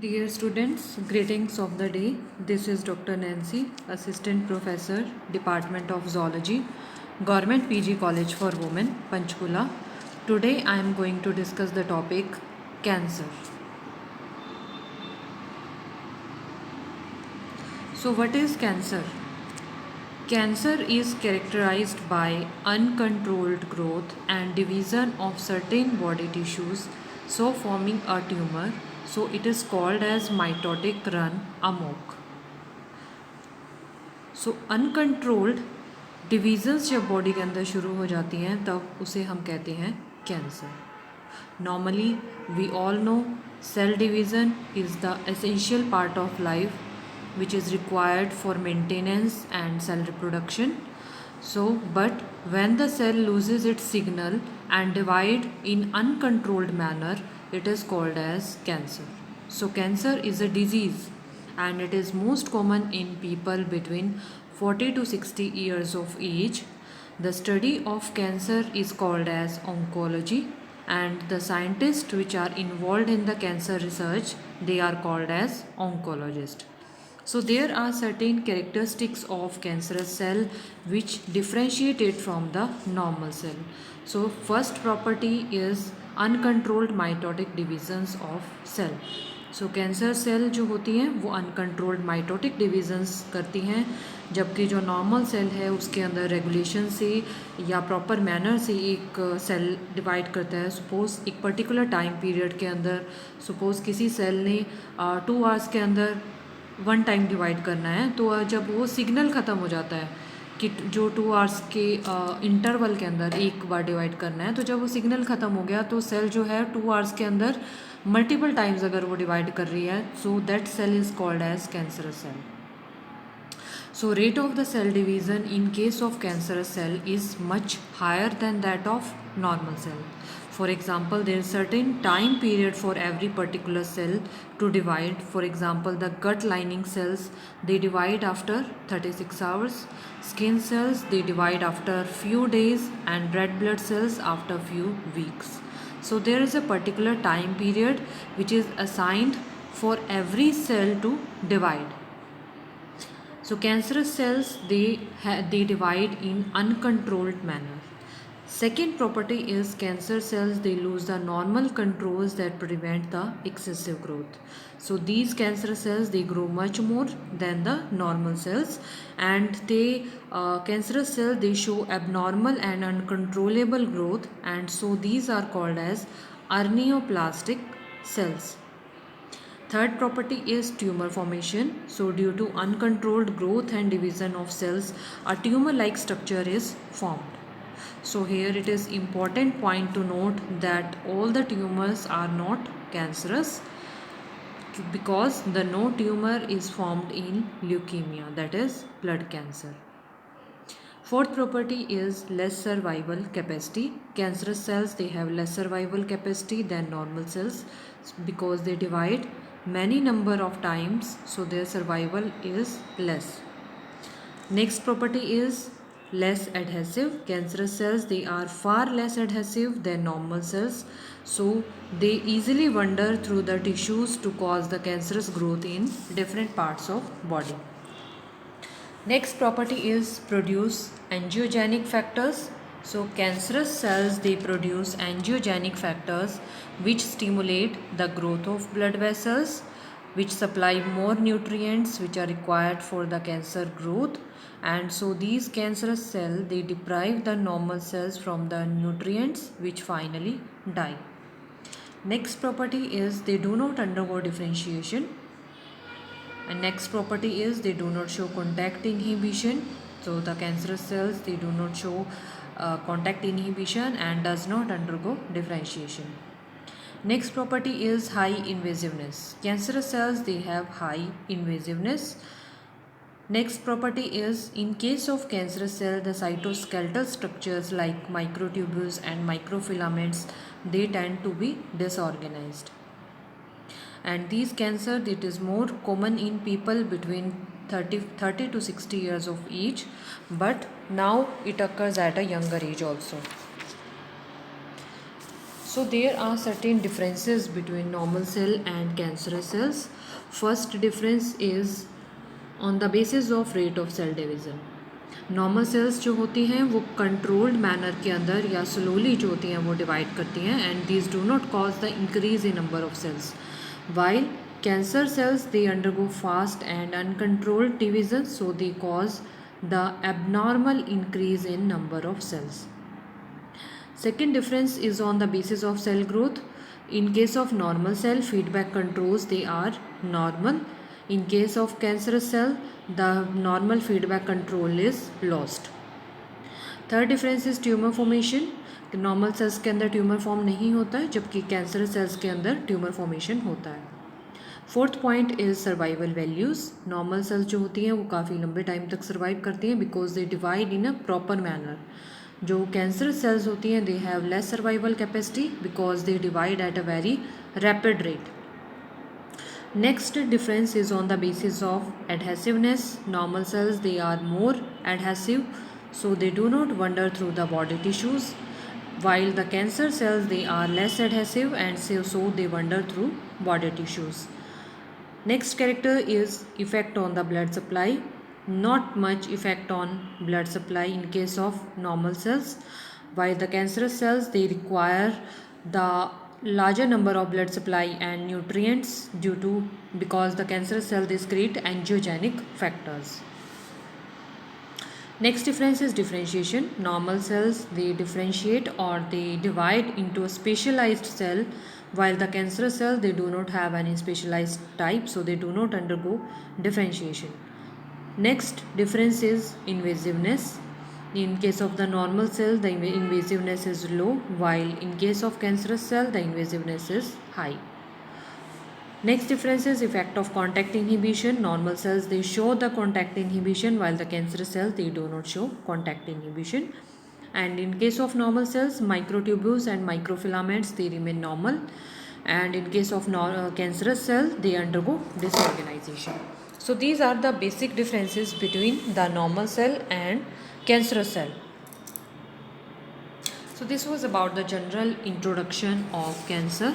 Dear students, greetings of the day. This is Dr. Nancy, Assistant Professor, Department of Zoology, Government PG College for Women, Panchkula. Today I am going to discuss the topic cancer. So, what is cancer? Cancer is characterized by uncontrolled growth and division of certain body tissues, so forming a tumor. So, it is called as mitotic run amok. So uncontrolled divisions जब body के अंदर शुरू हो जाती हैं तब उसे हम कहते हैं cancer. Normally we all know cell division is the essential part of life which is required for maintenance and cell reproduction. So, but when the cell loses its signal and divide in uncontrolled manner, it is called as cancer. So, cancer is a disease and it is most common in people between 40 to 60 years of age. The study of cancer is called as oncology, and the scientists which are involved in the cancer research, they are called as oncologists. So there are certain characteristics of cancerous cell which differentiate it from the normal cell. So first property is uncontrolled mitotic divisions of cell. So cancer cell जो होती हैं वो uncontrolled mitotic divisions करती हैं, जबकि जो normal cell है उसके अंदर रेगुलेशन से या प्रॉपर मैनर से एक सेल डिवाइड करता है. सपोज़ एक पर्टिकुलर टाइम पीरियड के अंदर सपोज़ किसी सेल ने 2 आवर्स के अंदर 1 टाइम डिवाइड करना है, तो जब वो सिग्नल ख़त्म हो जाता है कि जो 2 आवर्स के इंटरवल के अंदर एक बार डिवाइड करना है, तो जब वो सिग्नल ख़त्म हो गया तो सेल जो है 2 आवर्स के अंदर मल्टीपल टाइम्स अगर वो डिवाइड कर रही है, so that cell is called as cancerous cell. So rate of the cell division in case of cancerous cell is much higher than that of normal cell. For example, there is certain time period for every particular cell to divide. For example, the gut lining cells, they divide after 36 hours. Skin cells, they divide after few days, and red blood cells after few weeks. So there is a particular time period which is assigned for every cell to divide. So cancerous cells, they divide in uncontrolled manner. Second property is cancer cells, they lose the normal controls that prevent the excessive growth. So these cancer cells, they grow much more than the normal cells, and cancerous cells, they show abnormal and uncontrollable growth, and so these are called as arneoplastic cells. Third property is tumor formation. So due to uncontrolled growth and division of cells, a tumor-like structure is formed. So here it is important point to note that all the tumors are not cancerous, because the no tumor is formed in leukemia, that is blood cancer. Fourth property is less survival capacity. Cancerous cells, they have less survival capacity than normal cells because they divide many number of times, so their survival is less. Next property is less adhesive. Cancerous cells, they are far less adhesive than normal cells, so they easily wander through the tissues to cause the cancerous growth in different parts of body. Next property is produce angiogenic factors. So cancerous cells, they produce angiogenic factors which stimulate the growth of blood vessels, which supply more nutrients which are required for the cancer growth, and so these cancerous cells, they deprive the normal cells from the nutrients which finally die. Next property is they do not undergo differentiation. And next property is they do not show contact inhibition. So the cancerous cells, they do not show contact inhibition and does not undergo differentiation. Next property is high invasiveness. Cancerous cells, they have high invasiveness. Next property is in case of cancerous cell, the cytoskeletal structures like microtubules and microfilaments, they tend to be disorganized. And these cancer, it is more common in people between 30 to 60 years of age, but now it occurs at a younger age also. So there are certain differences between normal cell and cancerous cells. First difference is on the basis of rate of cell division. Normal sales जो होती हैं वो controlled manner के अंदर या slowly जो होती हैं वो डिवाइड करती हैं and these do not cause the increase in number of cells while cancer cells they undergo fast and uncontrolled division so they cause the abnormal increase in number of cells. Second difference is on the basis of cell growth. In case of normal cell, feedback controls they are normal. In case of cancerous cell, the normal feedback control is lost. Third difference is tumor formation. Normal sales के अंदर tumour form नहीं होता है जबकि cancerous cells के अंदर tumour formation होता है. Fourth point is survival values. Normal sales जो होती हैं वो काफ़ी लंबे टाइम तक सर्वाइव करती हैं because they divide in a proper manner. जो कैंसरस सेल्स होती हैं they have less survival capacity because they divide at a very rapid rate. Next difference is on the basis of adhesiveness. Normal cells they are more adhesive so they do not wander through the body tissues while the cancer cells they are less adhesive and so they wander through body tissues. Next character is effect on the blood supply. Not much effect on blood supply in case of normal cells, while the cancerous cells they require the larger number of blood supply and nutrients because the cancerous cell they secrete angiogenic factors. Next difference is differentiation. Normal cells they differentiate or they divide into a specialized cell while the cancerous cell they do not have any specialized type so they do not undergo differentiation. Next difference is invasiveness. In case of the normal cell the invasiveness is low while in case of cancerous cell the invasiveness is high. Next difference is effect of contact inhibition. Normal cells they show the contact inhibition while the cancerous cells they do not show contact inhibition. And in case of normal cells microtubules and microfilaments they remain normal and in case of cancerous cell they undergo disorganization. So these are the basic differences between the normal cell and cancerous cell. So this was about the general introduction of cancer.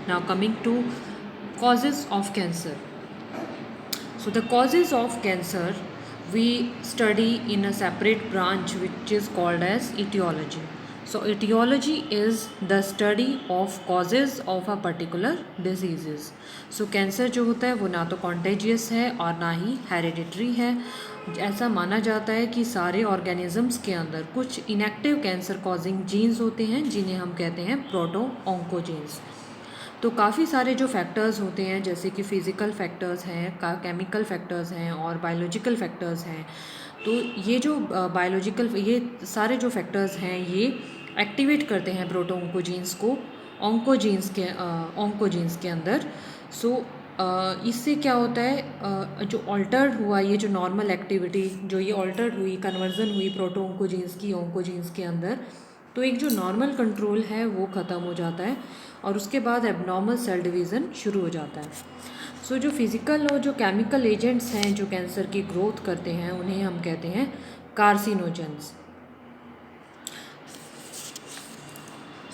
Now coming to causes of cancer. So the causes of cancer we study in a separate branch which is called as etiology. So etiology is the study of causes of a particular diseases. So cancer जो होता है वो ना तो contagious है और ना ही hereditary है. ऐसा माना जाता है कि सारे organisms के अंदर कुछ inactive cancer causing genes होते हैं जिन्हें हम कहते हैं proto-oncogenes. तो काफ़ी सारे जो फैक्टर्स होते हैं जैसे कि फ़िज़िकल फैक्टर्स हैं केमिकल फैक्टर्स हैं और बायोलॉजिकल फैक्टर्स हैं. तो ये जो ये सारे जो फैक्टर्स हैं ये एक्टिवेट करते हैं प्रोटो ऑन्कोजीन्स को ऑन्कोजीन्स के अंदर. सो इससे क्या होता है जो ऑल्टर्ड हुआ ये जो नॉर्मल एक्टिविटी जो ये ऑल्टर्ड हुई कन्वर्जन हुई प्रोटो ऑन्कोजीन्स की ऑन्कोजीन्स के अंदर तो एक जो नॉर्मल कंट्रोल है वो ख़त्म हो जाता है और उसके बाद एबनॉर्मल सेल डिवीज़न शुरू हो जाता है. सो जो फिज़िकल और जो केमिकल एजेंट्स हैं जो कैंसर की ग्रोथ करते हैं उन्हें हम कहते हैं कार्सिनोजेंस.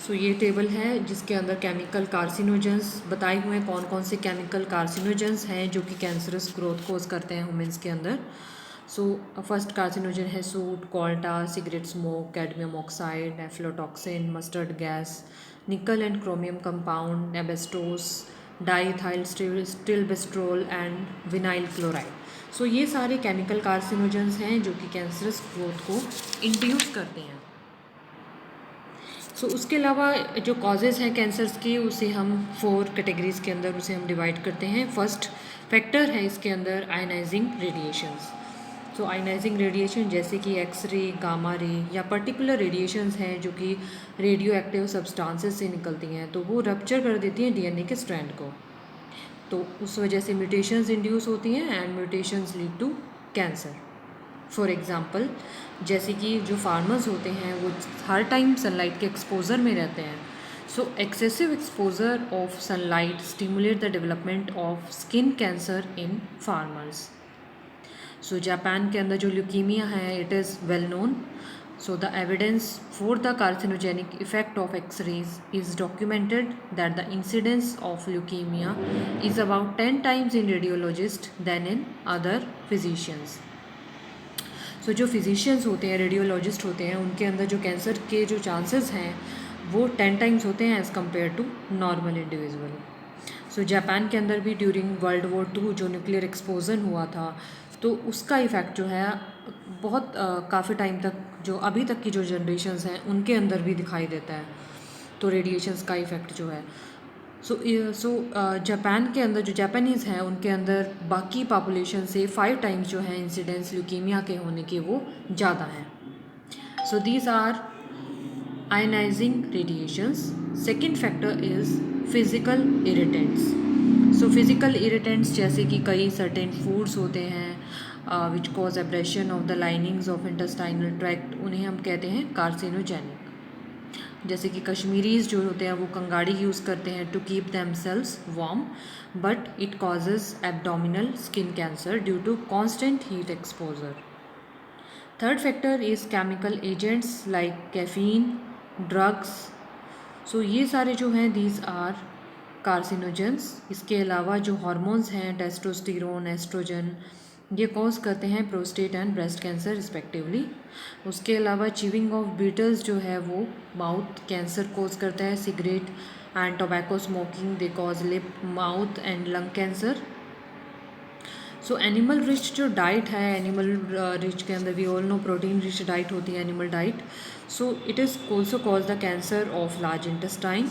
सो ये टेबल है जिसके अंदर केमिकल कार्सिनोजेंस बताए हुए हैं कौन कौन से केमिकल कार्सिनोजेंस हैं जो कि कैंसरस ग्रोथ कोज करते हैं ह्यूमन्स के अंदर. सो फर्स्ट कार्सिनोजन है soot, coal tar, cigarette smoke, cadmium oxide, aflatoxin, mustard gas, nickel and chromium compound, asbestos, diethyl stilbestrol and vinyl chloride. So ये सारे केमिकल कार्सिनोजेंस हैं जो कि कैंसरस ग्रोथ को इंड्यूस करते हैं. सो उसके अलावा जो कॉजेज़ हैं कैंसर्स की उसे हम 4 कैटेगरीज़ के अंदर उसे हम डिवाइड करते हैं. फर्स्ट फैक्टर है इसके अंदर आयनाइजिंग रेडिएशंस. सो आयनाइजिंग रेडिएशन जैसे कि एक्सरे, गामा रे या पर्टिकुलर रेडिएशंस हैं जो कि रेडियो एक्टिव सब्सटेंसेस से निकलती हैं तो वो रप्चर कर देती हैं डीएनए के स्ट्रैंड को. तो उस वजह से म्यूटेशंस इंड्यूस होती हैं and mutations lead to cancer. For example जैसे कि जो फार्मर्स होते हैं वो हर टाइम सनलाइट के एक्सपोजर में रहते हैं. So excessive exposure of sunlight stimulate the development of skin cancer in farmers. So Japan के अंदर जो ल्यूकीमिया है it is well known. So the evidence for the carcinogenic effect of X-rays is documented that the incidence of leukemia is about 10 times in radiologists than in other physicians. सो जो physicians होते हैं, radiologist होते हैं, उनके अंदर जो cancer के जो चांसेस हैं वो 10 टाइम्स होते हैं as compare to normal individual. So Japan के अंदर भी ड्यूरिंग वर्ल्ड वॉर 2 जो न्यूक्लियर एक्सपोजन हुआ था तो उसका इफ़ेक्ट जो है बहुत काफ़ी टाइम तक, जो अभी तक की जो जनरेशन्स हैं उनके अंदर भी दिखाई देता है. तो रेडिएशंस का इफ़ेक्ट जो है सो जापान के अंदर जो जापानीज़ हैं उनके अंदर बाकी पॉपुलेशन से 5 टाइम्स जो है इंसिडेंस ल्यूकीमिया के होने के वो ज़्यादा हैं. So these are ionising radiations. Second factor is physical irritants. So physical irritants जैसे कि कई सर्टेन फूड्स होते हैं which cause abrasion of the linings of intestinal tract, उन्हें हम कहते हैं कार्सिनोजेनिक. जैसे कि कश्मीरीज जो होते हैं वो कंगाड़ी यूज़ करते हैं to keep themselves warm, but it causes abdominal skin cancer due to constant heat exposure. Third factor is chemical agents like caffeine, drugs. So ये सारे जो हैं दीज आर कार्सिनोजेंस. इसके अलावा जो हार्मोन्स हैं टेस्टोस्टेरोन, एस्ट्रोजन, ये कॉज करते हैं prostate and breast cancer respectively. उसके अलावा च्यूइंग ऑफ बीटल्स जो है वो माउथ कैंसर कॉज करता है. Cigarette and tobacco smoking they cause lip, mouth and lung cancer. So animal rich जो डाइट है, एनिमल रिच के अंदर we all know protein rich diet होती है animal diet. So it is also cause the cancer of large intestine.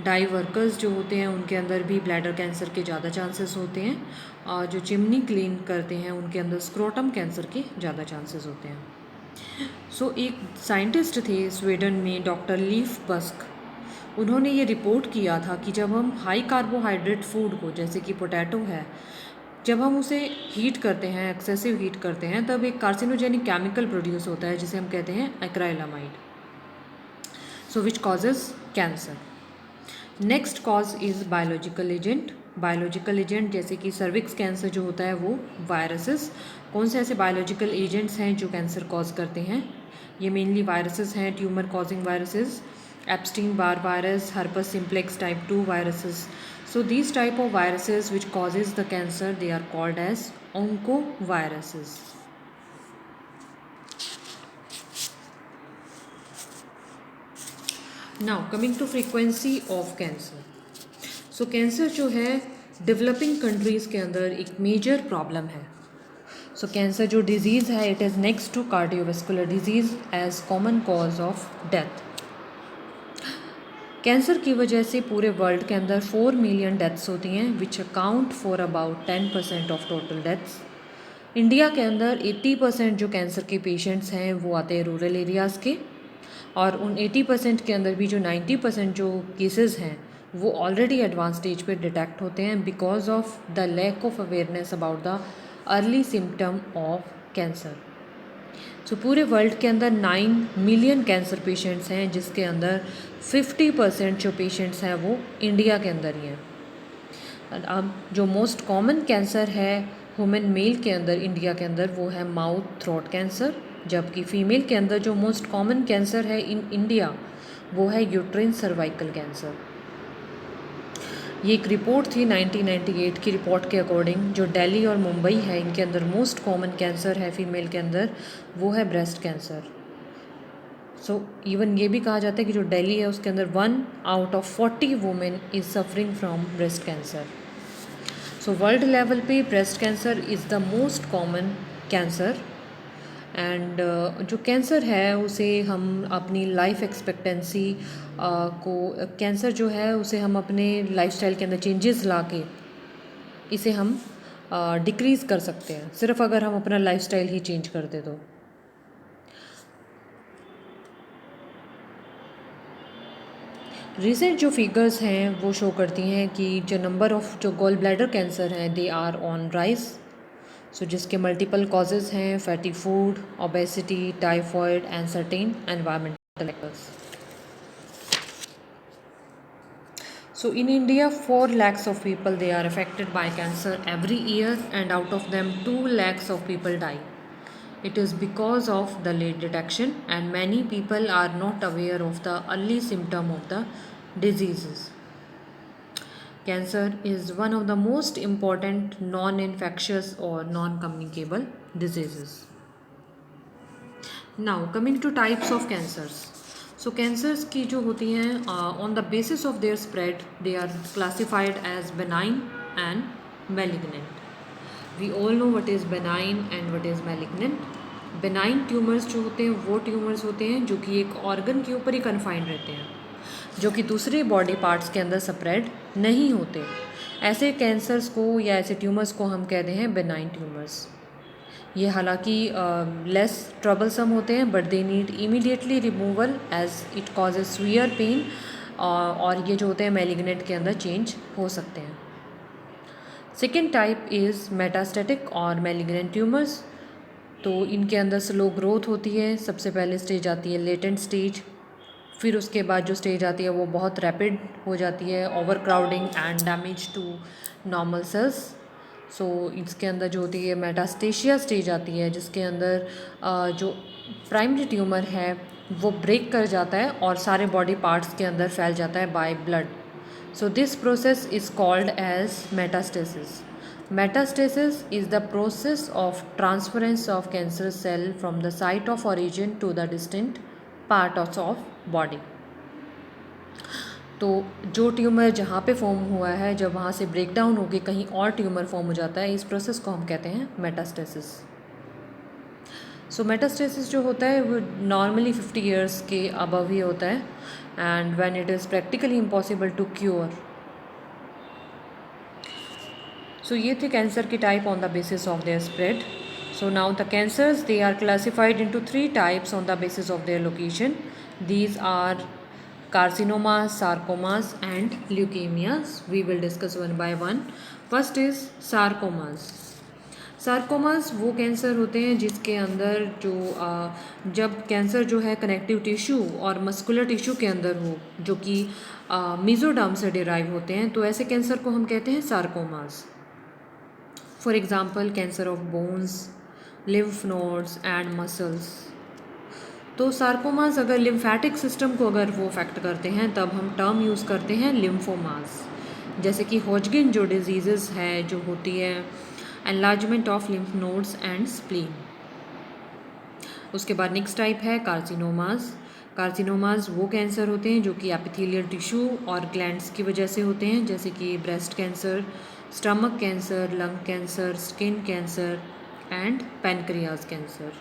Dye workers जो होते हैं उनके अंदर भी ब्लैडर कैंसर के ज़्यादा चांसेस होते हैं. और जो चिमनी क्लीन करते हैं उनके अंदर स्क्रोटम कैंसर के ज़्यादा चांसेस होते हैं. सो एक साइंटिस्ट थे स्वीडन में, डॉक्टर लीफ बस्क. उन्होंने ये रिपोर्ट किया था कि जब हम हाई कार्बोहाइड्रेट फूड को, जैसे कि पोटैटो है, जब हम उसे हीट करते हैं, एक्सेसिव हीट करते हैं, तब एक कार्सिनोजेनिक केमिकल प्रोड्यूस होता है जिसे हम कहते हैं acrylamide, so which causes cancer. Next cause is biological agent. Biological agent जैसे कि सर्विक्स कैंसर जो होता है वो वायरसेस. कौन से ऐसे बायोलॉजिकल एजेंट्स हैं जो कैंसर कॉज करते हैं? ये मेनली वायरसेस हैं, tumour causing viruses, Epstein Barr virus, herpes simplex type 2 viruses. So these type of viruses which causes the cancer, they are called as oncoviruses. Now coming to frequency of cancer. So cancer जो है developing countries के अंदर एक major problem है. So cancer जो disease है it is next to cardiovascular disease as common cause of death. Cancer की वजह से पूरे वर्ल्ड के अंदर 4 मिलियन डेथ्स होती हैं which account for about 10% of total deaths. India के अंदर 80% जो कैंसर के पेशेंट्स हैं वो आते हैं रूरल एरियाज़ के, और उन 80% के अंदर भी जो 90% जो केसेस हैं वो ऑलरेडी एडवांस स्टेज पे डिटेक्ट होते हैं because of the lack of awareness about the early symptom of cancer. So पूरे वर्ल्ड के अंदर 9 मिलियन कैंसर पेशेंट्स हैं जिसके अंदर 50% जो पेशेंट्स हैं वो इंडिया के अंदर ही हैं. अब जो मोस्ट कॉमन कैंसर है ह्यूमन मेल के अंदर इंडिया के अंदर वो है माउथ थ्रोट कैंसर, जबकि फीमेल के अंदर जो मोस्ट कॉमन कैंसर है इन इंडिया वो है यूट्राइन सर्वाइकल कैंसर. ये एक रिपोर्ट थी 1998 की रिपोर्ट के अकॉर्डिंग. जो दिल्ली और मुंबई है इनके अंदर मोस्ट कॉमन कैंसर है फीमेल के अंदर वो है ब्रेस्ट कैंसर. सो इवन ये भी कहा जाता है कि जो दिल्ली है उसके अंदर 1 out of 40 women is suffering from breast cancer. So world level पे breast cancer is the most common cancer. And जो कैंसर है उसे हम अपनी लाइफ एक्सपेक्टेंसी को, कैंसर जो है उसे हम अपने लाइफस्टाइल के अंदर चेंजेस ला के इसे हम डिक्रीज़ कर सकते हैं, सिर्फ अगर हम अपना लाइफस्टाइल ही चेंज कर दे तो. रिसेंट जो फिगर्स हैं वो शो करती हैं कि जो नंबर ऑफ़ जो गॉल ब्लैडर कैंसर हैं दे आर ऑन राइज. सो जिसके मल्टीपल कॉजेज़ हैं fatty food, obesity, typhoid and certain environmental factors. So in India 4 lakhs of people they are affected by cancer every year and out of them 2 lakhs of people die. It is because of the late detection, and many people are not aware of the early symptom of the diseases. Cancer is one of the most important non-infectious or non-communicable diseases. Now coming to types of cancers. So cancers की जो होती हैं on the basis of their spread they are classified as benign and malignant. We all know what is benign and what is malignant. benign tumours जो होते हैं वो tumours होते हैं जो कि एक ऑर्गन के ऊपर ही कन्फाइंड रहते हैं, जो कि दूसरे बॉडी पार्ट्स के अंदर स्प्रेड नहीं होते. ऐसे कैंसर्स को या ऐसे ट्यूमर्स को हम कहते हैं बेनाइन ट्यूमर्स. ये हालांकि लेस ट्रबलसम होते हैं but they need immediately removal as it causes severe pain, और ये जो होते हैं मैलिग्नेंट के अंदर चेंज हो सकते हैं. सेकेंड टाइप इज़ मेटास्टेटिक और मैलिग्नेंट ट्यूमर्स. तो इनके अंदर स्लो ग्रोथ होती है. सबसे पहले स्टेज आती है लेटेंट स्टेज, फिर उसके बाद जो स्टेज आती है वो बहुत रैपिड हो जाती है, overcrowding and damage to normal cells. So इसके अंदर जो होती है मेटास्टेशिया स्टेज आती है, जिसके अंदर जो प्राइमरी ट्यूमर है वो ब्रेक कर जाता है और सारे बॉडी पार्ट्स के अंदर फैल जाता है by blood. So this process is called as metastasis. Metastasis is the process of transference of cancer cell from the site of origin to the distant part of body. तो जो tumour जहाँ पे form हुआ है, जब वहाँ से break down होकर कहीं और ट्यूमर फॉर्म हो जाता है, इस प्रोसेस को हम कहते हैं मेटास्टेसिस. सो मेटास्टेसिस जो होता है वो नॉर्मली 50 ईयर्स के अबव ही होता है, and when it is practically impossible to cure. So ये थे कैंसर की type on the basis of their spread. So now the cancers they are classified into 3 types on the basis of their location. These are carcinomas, sarcomas and leukemias. We will discuss one by one. First is sarcomas. Sarcomas वो cancer होते हैं जिसके अंदर जो जब cancer जो है connective tissue और मस्कुलर टिश्यू के अंदर हो, जो कि मेसोडर्म से डिराइव होते हैं, तो ऐसे कैंसर को हम कहते हैं sarcomas. For example cancer of bones, lymph nodes and muscles. तो सार्कोमास अगर लिम्फेटिक सिस्टम को अगर वो अफेक्ट करते हैं तब हम टर्म यूज़ करते हैं लिम्फोमास. जैसे कि होजगिन जो डिजीज़ है जो होती है enlargement of lymph nodes and spleen. उसके बाद नेक्स्ट टाइप है कार्सिनोमास. कार्सिनोमास वो कैंसर होते हैं जो कि एपिथेलियल टिश्यू और ग्लैंड्स की वजह से होते हैं, जैसे कि breast cancer, stomach cancer, lung cancer, skin cancer and pancreas cancer.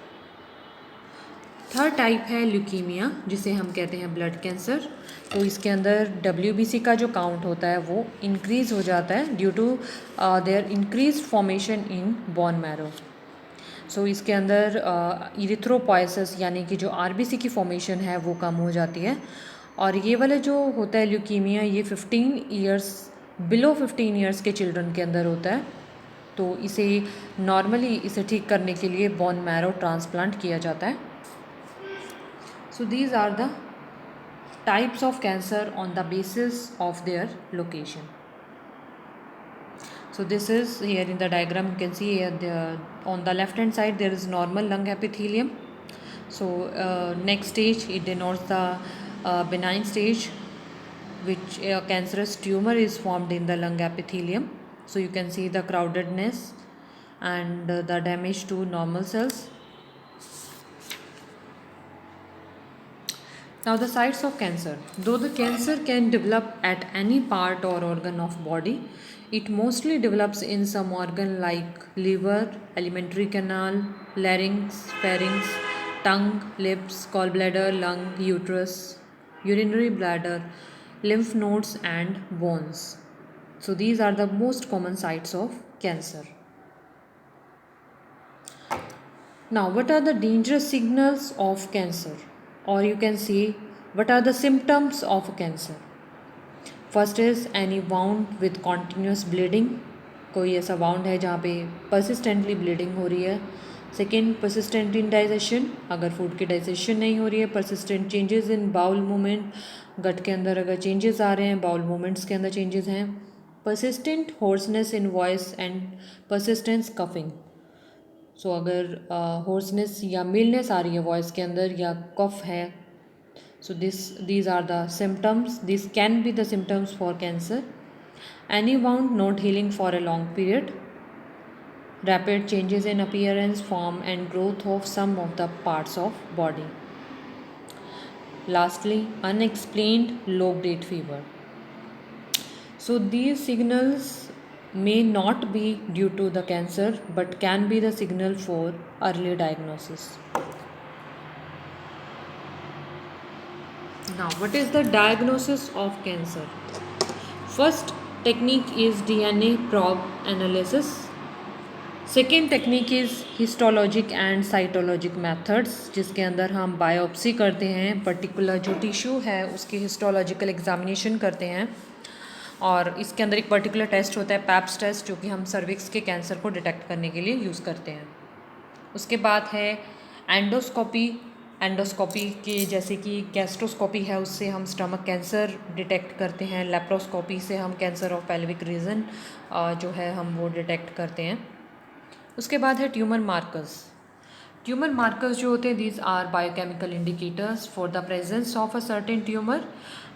Third type है ल्यूकीमिया, जिसे हम कहते हैं ब्लड कैंसर. तो इसके अंदर WBC का जो काउंट होता है वो इंक्रीज़ हो जाता है due to their increase formation in bone marrow. So इसके अंदर इरिथ्रोपोइसिस यानी कि जो RBC की फॉर्मेशन है वो कम हो जाती है. और ये वाला जो होता है ल्यूकीमिया, ये 15 ईयर्स बिलो 15 ईयर्स के चिल्ड्रन के अंदर होता है. तो इसे नॉर्मली इसे ठीक करने के लिए बोन मैरो ट्रांसप्लांट किया जाता है. So these are the types of cancer on the basis of their location. So this is here in the diagram you can see here on the left hand side there is normal lung epithelium. So next stage it denotes the benign stage, which a cancerous tumor is formed in the lung epithelium. So you can see the crowdedness and the damage to normal cells. Now the sites of cancer. Though the cancer can develop at any part or organ of body, it mostly develops in some organ like liver, alimentary canal, larynx, pharynx, tongue, lips, gallbladder, lung, uterus, urinary bladder, lymph nodes and bones. So these are the most common sites of cancer. Now what are the dangerous signals of cancer? Or you can see what are the symptoms of cancer. First is any wound with continuous bleeding. कोई ऐसा wound है जहाँ पे persistently bleeding हो रही है. Second, persistent indigestion, अगर food की digestion नहीं हो रही है. Persistent changes in bowel movement, gut के अंदर अगर changes आ रहे हैं, bowel movements के अंदर changes हैं. Persistent hoarseness in voice and persistent coughing. सो अगर होर्सनेस या मिलनेस आ रही है वॉइस के अंदर या कफ है, so these are the symptoms. These can be the symptoms for cancer. Any wound not healing for a long period, rapid changes in appearance, form and growth of some of the parts of body. Lastly, unexplained low grade fever. So these signals may not be due to the cancer but can be the signal for early diagnosis. Now, what is the diagnosis of cancer? First technique is DNA probe analysis. Second technique is histologic and cytologic methods, जिसके अंदर हम biopsy करते हैं, particular जो tissue है उसकी histological examination करते हैं, और इसके अंदर एक पर्टिकुलर टेस्ट होता है पैप्स टेस्ट, जो कि हम सर्विक्स के कैंसर को डिटेक्ट करने के लिए यूज़ करते हैं. उसके बाद है एंडोस्कोपी. एंडोस्कोपी के जैसे कि गैस्ट्रोस्कोपी है, उससे हम स्टमक कैंसर डिटेक्ट करते हैं. लेप्रोस्कोपी से हम कैंसर ऑफ पेल्विक रीजन जो है हम वो डिटेक्ट करते हैं. उसके बाद है ट्यूमर मार्कर्स. ट्यूमर मार्कर्स जो होते हैं, these are biochemical indicators for the presence of a certain tumour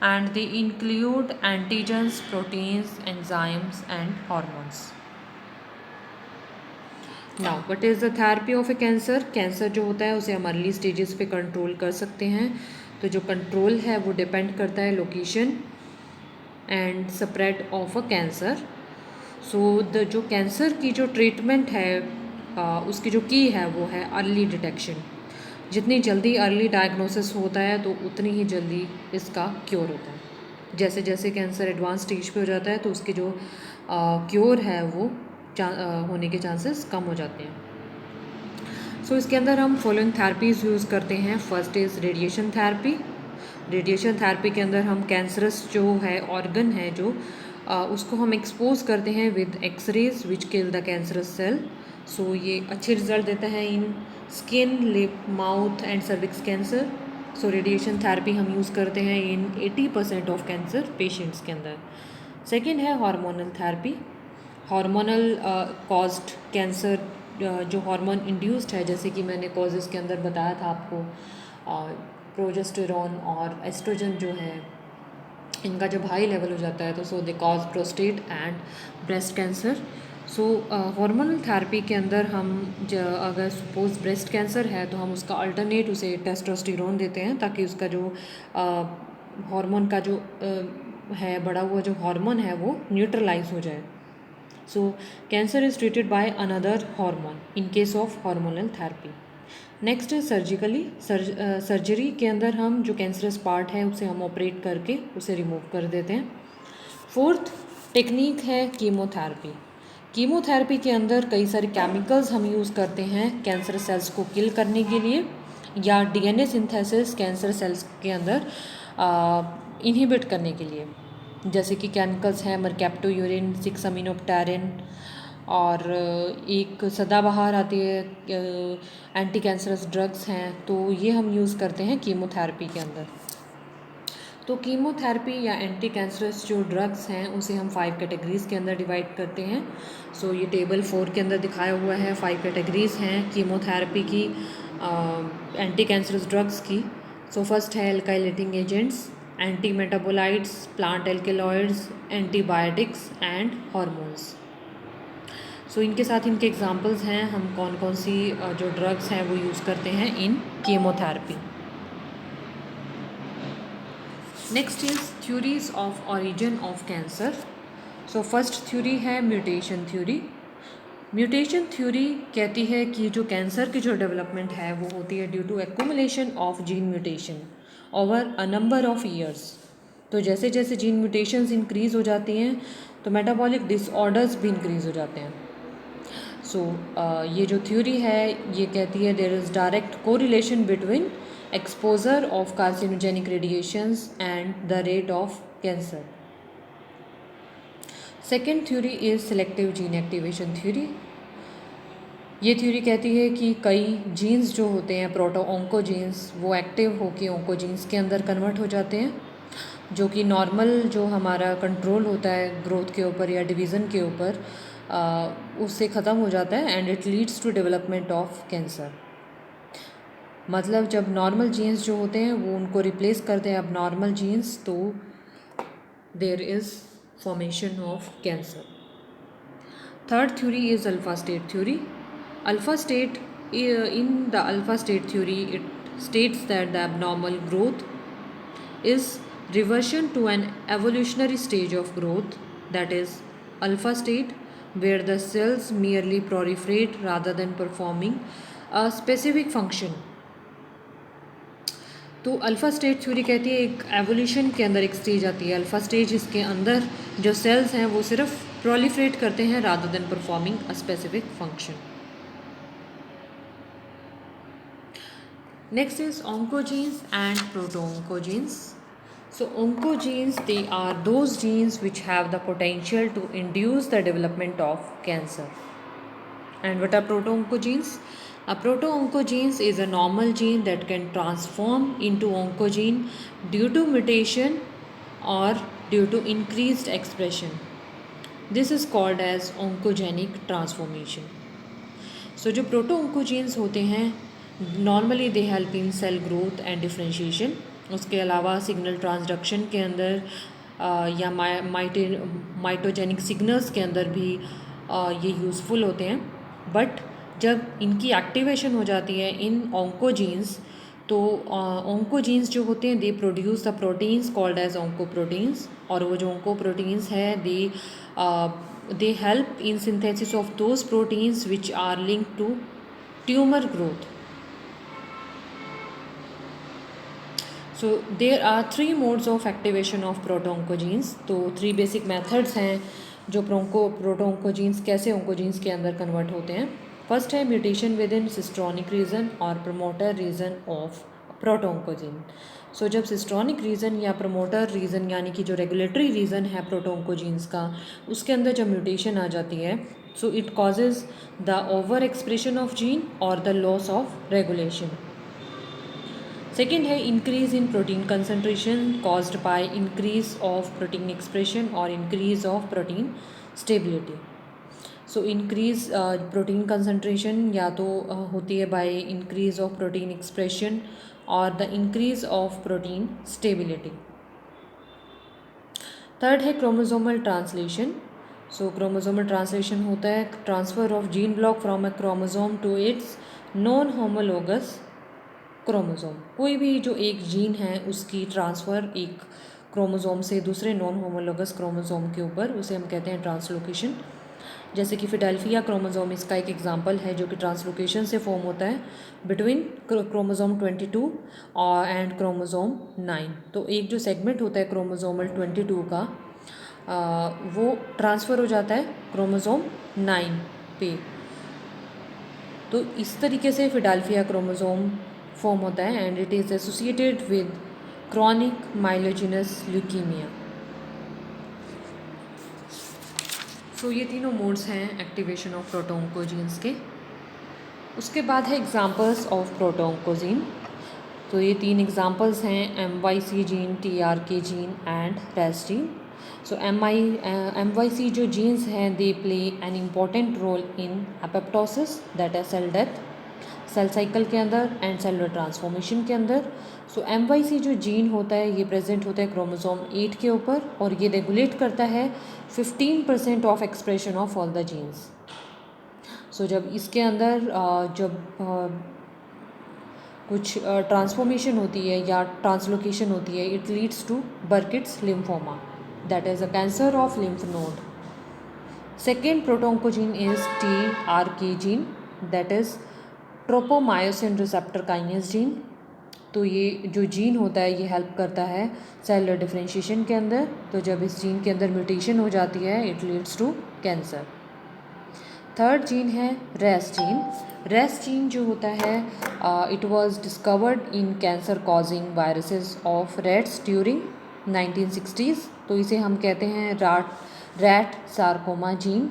and they include antigens, proteins, enzymes and hormones. Now what is the therapy of a cancer. Cancer जो होता है उसे हम early stages पे control कर सकते हैं. तो जो कंट्रोल है वो डिपेंड करता है location and spread of a cancer. So the जो कैंसर की जो ट्रीटमेंट है उसकी जो की है वो है अर्ली डिटेक्शन. जितनी जल्दी अर्ली डायग्नोसिस होता है तो उतनी ही जल्दी इसका क्योर होता है. जैसे जैसे कैंसर एडवांस स्टेज पे हो जाता है तो उसके जो क्योर है वो होने के चांसेस कम हो जाते हैं. सो इसके अंदर हम फॉलोइंग थेरेपीज़ यूज़ करते हैं. First is radiation therapy. Radiation therapy के अंदर हम कैंसरस जो है ऑर्गन है जो उसको हम एक्सपोज करते हैं with X rays which kill the cancerous cell. So ये अच्छे रिजल्ट देता है in skin, lip, mouth and cervix cancer. So radiation therapy हम यूज़ करते हैं इन 80% ऑफ कैंसर पेशेंट्स के अंदर. सेकेंड है hormonal therapy. Hormonal caused cancer जो हार्मोन इंड्यूस्ड है, जैसे कि मैंने कॉजेज़ के अंदर बताया था आपको, प्रोजेस्टेरॉन और एस्ट्रोजन जो है इनका जब हाई लेवल हो जाता है तो so they cause prostate and breast cancer. So hormonal therapy के अंदर हम अगर सपोज ब्रेस्ट कैंसर है तो हम उसका अल्टरनेट उसे टेस्टोस्टेरोन देते हैं ताकि उसका जो हार्मोन का जो है बढ़ा हुआ जो हार्मोन है वो न्यूट्रलाइज हो जाए. So cancer is treated by another hormone in case of hormonal therapy. Next है सर्जिकली. सर्जरी के अंदर हम जो कैंसरस पार्ट है उसे हम ऑपरेट करके उसे रिमूव कर देते हैं. फोर्थ टेक्निक है कीमोथेरेपी. कीमोथेरेपी के अंदर कई सारे केमिकल्स हम यूज़ करते हैं कैंसर सेल्स को किल करने के लिए, या डीएनए सिंथेसिस कैंसर सेल्स के अंदर इनहिबिट करने के लिए. जैसे कि केमिकल्स हैं मरकैप्टोयूरिन, 6-अमीनोप्टेरिन, और एक सदाबहार आती है एंटी कैंसरस ड्रग्स हैं, तो ये हम यूज़ करते हैं कीमोथेरेपी के अंदर. तो कीमोथेरेपी या एंटी कैंसरस जो ड्रग्स हैं उसे हम 5 कैटेगरीज़ के अंदर डिवाइड करते हैं. सो ये टेबल 4 के अंदर दिखाया हुआ है. 5 कैटेगरीज़ हैं कीमोथेरेपी की, एंटी कैंसरस ड्रग्स की. सो फर्स्ट है alkylating agents, anti metabolites, plant alkaloids, antibiotics and hormones. So इनके साथ इनके एग्जांपल्स हैं हम कौन कौन सी जो ड्रग्स हैं वो यूज़ करते हैं in chemotherapy. Next is theories of origin of cancer. So first theory है म्यूटेशन थ्योरी. म्यूटेशन थ्योरी कहती है कि जो कैंसर की जो डेवलपमेंट है वो होती है due to accumulation of gene mutation over a number of years. तो जैसे जैसे जीन म्यूटेशंस इंक्रीज़ हो जाती हैं तो मेटाबॉलिक डिसऑर्डर्स भी इंक्रीज़ हो जाते हैं. सो ये जो थ्योरी है ये कहती है there is direct correlation between exposure of carcinogenic radiations and the rate of cancer. Second theory is selective gene activation theory. ये थ्योरी कहती है कि कई जीन्स जो होते हैं प्रोटो ऑन्कोजीन्स वो एक्टिव होकर ऑन्कोजीन्स के अंदर कन्वर्ट हो जाते हैं, जो कि नॉर्मल जो हमारा कंट्रोल होता है ग्रोथ के ऊपर या डिवीज़न के ऊपर, उससे ख़त्म हो जाता है and it leads to development of cancer. मतलब जब नॉर्मल जीन्स जो होते हैं वो उनको रिप्लेस करते हैं अब नॉर्मल जीन्स, तो there is formation of cancer. Third theory is alpha state theory. Alpha state, in the alpha state theory it states that the abnormal growth is reversion to an evolutionary stage of growth, that is alpha state, where the cells merely proliferate rather than performing a specific function। तो alpha stage theory कहती है एक evolution के अंदर एक stage आती है alpha stage, इसके अंदर जो सेल्स हैं वो सिर्फ प्रोलिफरेट करते हैं rather than performing a specific function. Next is oncogenes and proto-oncogenes. So oncogenes, they are those genes which have the potential to induce the development of cancer. And what are proto-oncogenes? A proto-oncogenes is a normal gene that can transform into oncogene due to mutation or due to increased expression. This is called as oncogenic transformation. So जो proto-oncogenes होते हैं normally they help in cell growth and differentiation. उसके अलावा signal transduction के अंदर या माइटोजेनिक signals के अंदर भी ये यूज़फुल होते हैं। बट जब इनकी एक्टिवेशन हो जाती है इन ऑन्कोजीन्स, तो ऑन्कोजीन्स जो होते हैं they produce the proteins called as oncoproteins, और वो जो ऑन्कोप्रोटीन्स है they help in synthesis of those proteins which are linked to tumour growth. So there are 3 modes of activation of proto-oncogenes. तो 3 basic methods हैं जो proto-oncogenes कैसे oncogenes के अंदर कन्वर्ट होते हैं। फर्स्ट है म्यूटेशन विद इन सिस्ट्रॉनिक रीजन और प्रमोटर रीजन ऑफ प्रोटो-ऑन्कोजीन। सो जब सिस्ट्रॉनिक रीजन या प्रमोटर रीजन यानी कि जो रेगुलेटरी रीजन है प्रोटो-ऑन्कोजीन्स का, उसके अंदर जब म्यूटेशन आ जाती है, so it causes the over expression of gene और the loss of regulation. Second है increase in protein concentration caused by increase of protein expression और increase of protein stability. So increase protein concentration या तो होती है by increase of protein expression और the increase of protein stability. Third है chromosomal translation. So chromosomal translation होता है transfer of gene block from a chromosome to it's non homologous chromosome. कोई भी जो एक जीन है उसकी ट्रांसफ़र एक क्रोमोसोम से दूसरे नॉन होमोलोगस क्रोमोसोम के ऊपर, उसे हम कहते हैं ट्रांसलोकेशन। जैसे कि फिडेल्फिया क्रोमोसोम इसका एक एग्जांपल है जो कि ट्रांसलोकेशन से फॉर्म होता है बिटवीन क्रोमोसोम 22 और एंड क्रोमोसोम 9। तो एक जो सेगमेंट होता है क्रोमोसोमल 22 का वो ट्रांसफ़र हो जाता है क्रोमोसोम 9 पे। तो इस तरीके से फिडेल्फिया क्रोमोसोम फॉर्म होता है and it is associated with chronic myelogenous leukemia. So ये तीनों मोड्स हैं एक्टिवेशन ऑफ प्रोटो-ऑन्कोजीन्स के। उसके बाद है एग्जांपल्स ऑफ प्रोटो-ऑन्कोजीन। तो ये 3 एग्जांपल्स हैं MYC gene, TRK gene and RAS gene. So MYC जो जीन्स हैं they play an important role in apoptosis that है सेल डेथ, सेल साइकिल के अंदर एंड सेलुलर ट्रांसफॉर्मेशन के अंदर। सो MYC जो जीन होता है ये प्रेजेंट होता है क्रोमोसोम 8 के ऊपर और ये रेगुलेट करता है 15% of expression of all the genes. So जब इसके अंदर कुछ ट्रांसफॉर्मेशन होती है या ट्रांसलोकेशन होती है, it leads to Burkitt's lymphoma that is a cancer of lymph node. Second proto-oncogene is TRK gene that is tropomyosin receptor kinase gene. तो ये जो जीन होता है ये हेल्प करता है सेलुलर डिफरेंशिएशन के अंदर। तो जब इस जीन के अंदर म्यूटेशन हो जाती है it leads to cancer. Third gene है RAS जीन। RAS जीन जो होता है it was discovered in cancer causing viruses of rats during 1960s। तो इसे हम कहते हैं रैट सार्कोमा जीन।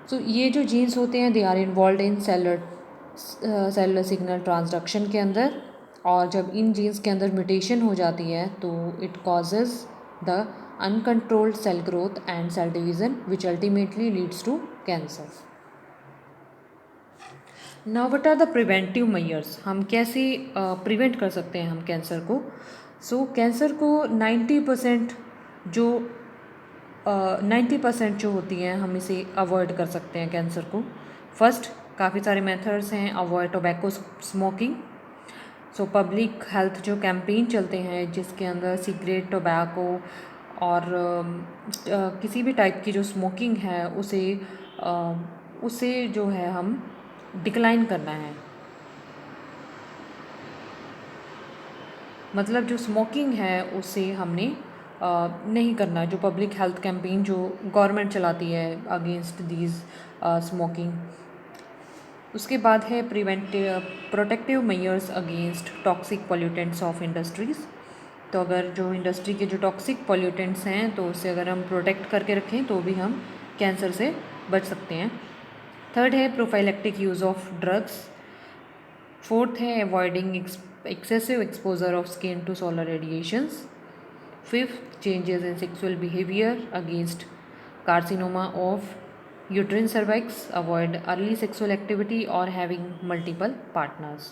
तो ये जो जीन्स होते हैं they are involved in cellular signal transduction के अंदर, और जब इन जीन्स के अंदर म्यूटेशन हो जाती है तो it causes the uncontrolled cell growth and cell division which ultimately leads to cancer. Now what are the preventive measures? हम कैसे प्रिवेंट कर सकते हैं हम कैंसर को? सो कैंसर को 90% जो होती हैं हम इसे अवॉइड कर सकते हैं कैंसर को. फर्स्ट, काफ़ी सारे मेथड्स हैं. Avoid tobacco smoking. So public health जो कैंपेन चलते हैं जिसके अंदर सिगरेट, टोबैको और किसी भी टाइप की जो स्मोकिंग है उसे जो है हम डिक्लाइन करना है. मतलब जो स्मोकिंग है उसे हमने नहीं करना. जो पब्लिक हेल्थ कैंपेन जो गवर्नमेंट चलाती है अगेंस्ट दीज स्मोकिंग. उसके बाद है protective measures against toxic pollutants of industries. तो अगर जो इंडस्ट्री के जो टॉक्सिक पॉल्यूटेंट्स हैं तो उससे अगर हम प्रोटेक्ट करके रखें तो भी हम कैंसर से बच सकते हैं. थर्ड है prophylactic use of drugs. Fourth है avoiding excessive exposure of skin to solar radiations. Fifth, changes in sexual behavior against carcinoma of uterine cervix. Avoid early sexual activity or having multiple partners.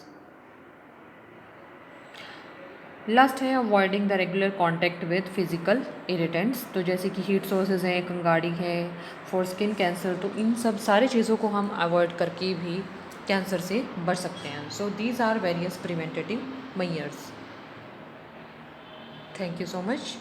Last है avoiding the regular contact with physical irritants. तो जैसे कि heat sources हैं, कंगाड़ी है for skin cancer. तो इन सब सारी चीज़ों को हम अवॉइड करके भी कैंसर से बच सकते हैं. So these are various preventative measures. Thank you so much.